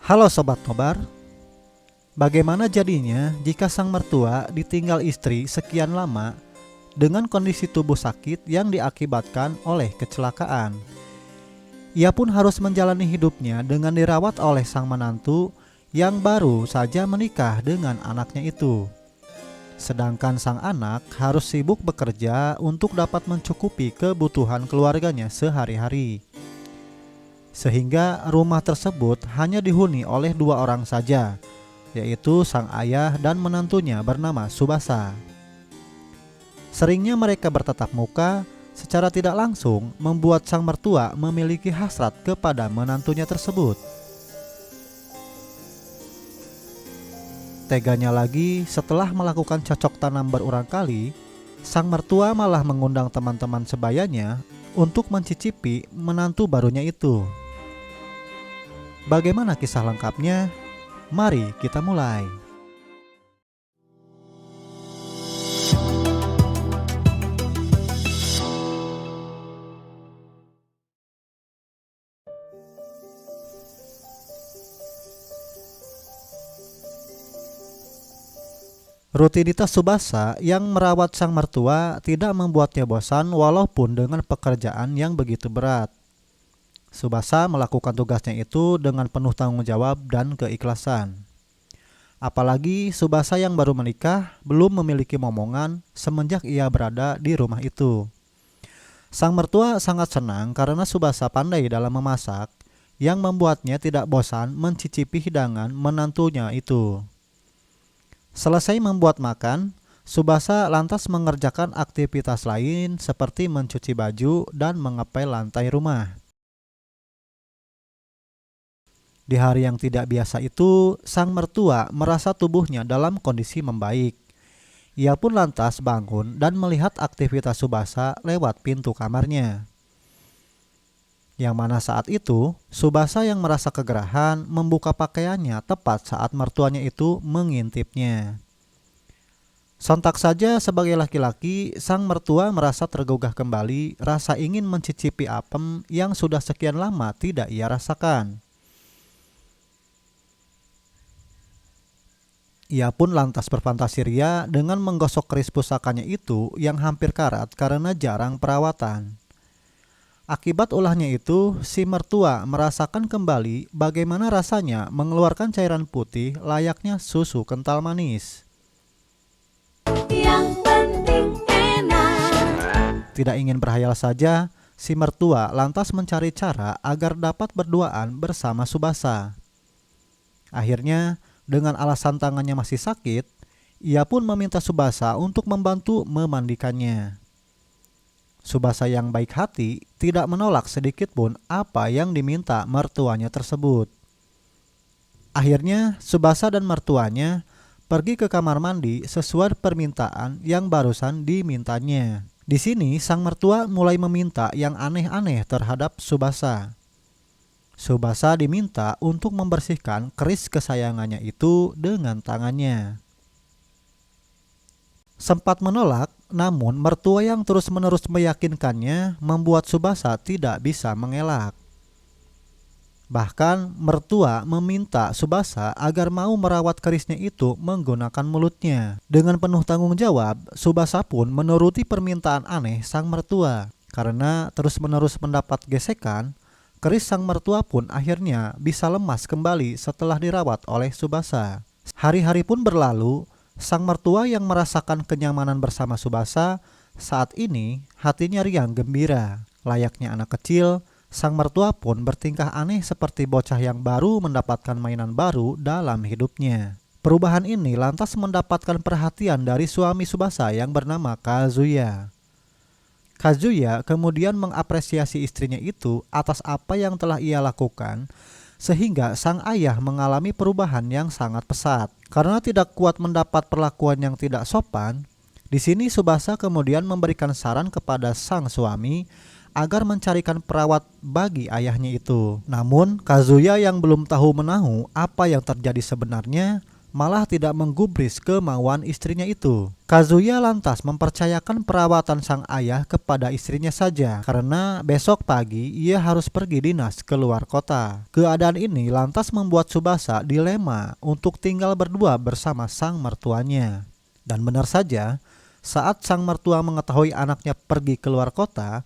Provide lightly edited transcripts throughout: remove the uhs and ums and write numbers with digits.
Halo Sobat Nobar, bagaimana jadinya jika sang mertua ditinggal istri sekian lama dengan kondisi tubuh sakit yang diakibatkan oleh kecelakaan? Ia pun harus menjalani hidupnya dengan dirawat oleh sang menantu yang baru saja menikah dengan anaknya itu. Sedangkan sang anak harus sibuk bekerja untuk dapat mencukupi kebutuhan keluarganya sehari-hari. Sehingga rumah tersebut hanya dihuni oleh dua orang saja, yaitu sang ayah dan menantunya bernama Subasa. Seringnya mereka bertatap muka, secara tidak langsung membuat sang mertua memiliki hasrat kepada menantunya tersebut. Teganya lagi, setelah melakukan cocok tanam berulang kali, sang mertua malah mengundang teman-teman sebayanya untuk mencicipi menantu barunya itu. Bagaimana kisah lengkapnya? Mari kita mulai. Rutinitas Subasa yang merawat sang mertua tidak membuatnya bosan walaupun dengan pekerjaan yang begitu berat. Subasa melakukan tugasnya itu dengan penuh tanggung jawab dan keikhlasan. Apalagi Subasa yang baru menikah belum memiliki momongan semenjak ia berada di rumah itu. Sang mertua sangat senang karena Subasa pandai dalam memasak yang membuatnya tidak bosan mencicipi hidangan menantunya itu. Selesai membuat makan, Subasa lantas mengerjakan aktivitas lain seperti mencuci baju dan mengepel lantai rumah. Di hari yang tidak biasa itu, sang mertua merasa tubuhnya dalam kondisi membaik. Ia pun lantas bangun dan melihat aktivitas Subasa lewat pintu kamarnya. Yang mana saat itu, Subasa yang merasa kegerahan membuka pakaiannya tepat saat mertuanya itu mengintipnya. Sontak saja sebagai laki-laki, sang mertua merasa tergugah kembali rasa ingin mencicipi apem yang sudah sekian lama tidak ia rasakan. Ia pun lantas berfantasi ria dengan menggosok keris pusakanya itu yang hampir karat karena jarang perawatan. Akibat ulahnya itu, si mertua merasakan kembali bagaimana rasanya mengeluarkan cairan putih layaknya susu kental manis. Yang penting enak. Tidak ingin berhayal saja, si mertua lantas mencari cara agar dapat berduaan bersama Subasa. Akhirnya, dengan alasan tangannya masih sakit, ia pun meminta Subasa untuk membantu memandikannya. Subasa yang baik hati tidak menolak sedikit pun apa yang diminta mertuanya tersebut. Akhirnya, Subasa dan mertuanya pergi ke kamar mandi sesuai permintaan yang barusan dimintanya. Di sini, sang mertua mulai meminta yang aneh-aneh terhadap Subasa. Subasa diminta untuk membersihkan keris kesayangannya itu dengan tangannya. Sempat menolak, namun mertua yang terus-menerus meyakinkannya membuat Subasa tidak bisa mengelak. Bahkan mertua meminta Subasa agar mau merawat kerisnya itu menggunakan mulutnya. Dengan penuh tanggung jawab, Subasa pun menuruti permintaan aneh sang mertua. Karena terus-menerus mendapat gesekan, keris sang mertua pun akhirnya bisa lemas kembali setelah dirawat oleh Subasa. Hari-hari pun berlalu, sang mertua yang merasakan kenyamanan bersama Subasa saat ini hatinya riang gembira. Layaknya anak kecil, sang mertua pun bertingkah aneh seperti bocah yang baru mendapatkan mainan baru dalam hidupnya. Perubahan ini lantas mendapatkan perhatian dari suami Subasa yang bernama Kazuya. Kazuya kemudian mengapresiasi istrinya itu atas apa yang telah ia lakukan, sehingga sang ayah mengalami perubahan yang sangat pesat. Karena tidak kuat mendapat perlakuan yang tidak sopan, di sini Subasa kemudian memberikan saran kepada sang suami agar mencarikan perawat bagi ayahnya itu. Namun Kazuya yang belum tahu menahu apa yang terjadi sebenarnya, malah tidak menggubris kemauan istrinya itu. Kazuya lantas mempercayakan perawatan sang ayah kepada istrinya saja karena besok pagi ia harus pergi dinas keluar kota. Keadaan ini lantas membuat Tsubasa dilema untuk tinggal berdua bersama sang mertuanya. Dan benar saja, saat sang mertua mengetahui anaknya pergi keluar kota,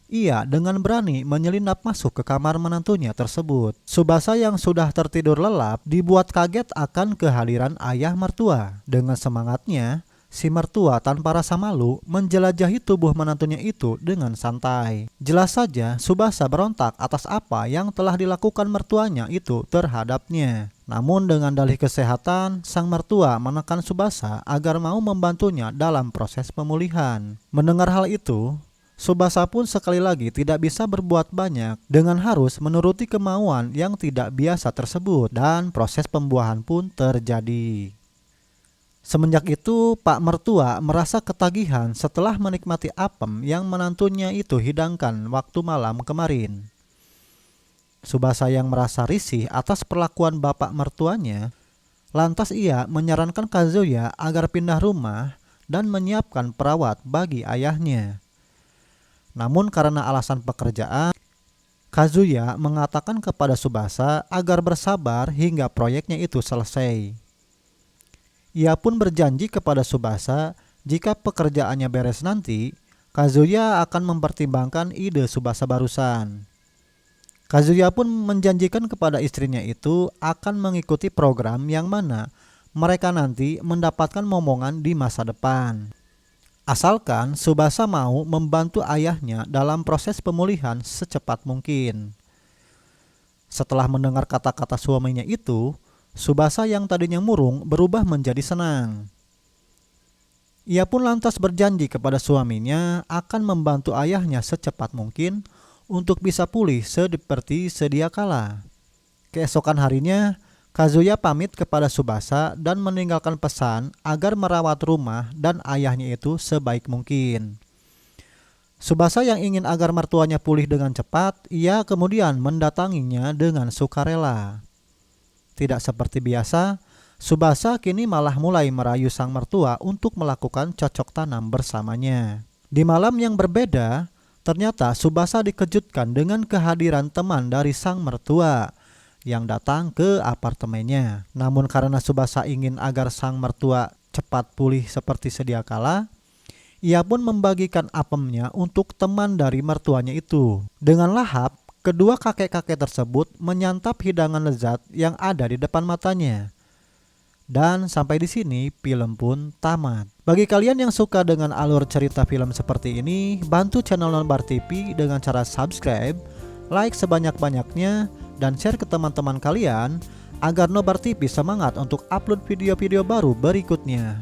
ia dengan berani menyelinap masuk ke kamar menantunya tersebut. Tsubasa yang sudah tertidur lelap dibuat kaget akan kehadiran ayah mertua. Dengan semangatnya, si mertua tanpa rasa malu menjelajahi tubuh menantunya itu dengan santai. Jelas saja Tsubasa berontak atas apa yang telah dilakukan mertuanya itu terhadapnya. Namun dengan dalih kesehatan, sang mertua menekan Tsubasa agar mau membantunya dalam proses pemulihan. Mendengar hal itu, Tsubasa pun sekali lagi tidak bisa berbuat banyak dengan harus menuruti kemauan yang tidak biasa tersebut dan proses pembuahan pun terjadi. Semenjak itu Pak Mertua merasa ketagihan setelah menikmati apem yang menantunya itu hidangkan waktu malam kemarin. Tsubasa yang merasa risih atas perlakuan bapak mertuanya, lantas ia menyarankan Kazuya agar pindah rumah dan menyiapkan perawat bagi ayahnya. Namun karena alasan pekerjaan, Kazuya mengatakan kepada Tsubasa agar bersabar hingga proyeknya itu selesai. Ia pun berjanji kepada Tsubasa jika pekerjaannya beres nanti, Kazuya akan mempertimbangkan ide Tsubasa barusan. Kazuya pun menjanjikan kepada istrinya itu akan mengikuti program yang mana mereka nanti mendapatkan momongan di masa depan. Asalkan Tsubasa mau membantu ayahnya dalam proses pemulihan secepat mungkin. Setelah mendengar kata-kata suaminya itu, Tsubasa yang tadinya murung berubah menjadi senang. Ia pun lantas berjanji kepada suaminya akan membantu ayahnya secepat mungkin untuk bisa pulih seperti sedia kala. Keesokan harinya, Kazuya pamit kepada Tsubasa dan meninggalkan pesan agar merawat rumah dan ayahnya itu sebaik mungkin. Tsubasa yang ingin agar mertuanya pulih dengan cepat, ia kemudian mendatanginya dengan sukarela. Tidak seperti biasa, Tsubasa kini malah mulai merayu sang mertua untuk melakukan cocok tanam bersamanya. Di malam yang berbeda, ternyata Tsubasa dikejutkan dengan kehadiran teman dari sang mertua yang datang ke apartemennya. Namun karena Tsubasa ingin agar sang mertua cepat pulih seperti sedia kala, ia pun membagikan apemnya untuk teman dari mertuanya itu. Dengan lahap, kedua kakek-kakek tersebut menyantap hidangan lezat yang ada di depan matanya. Dan sampai di sini film pun tamat. Bagi kalian yang suka dengan alur cerita film seperti ini, bantu channel Nobar TV dengan cara subscribe, like sebanyak-banyaknya, dan share ke teman-teman kalian agar Nobar TV semangat untuk upload video-video baru berikutnya.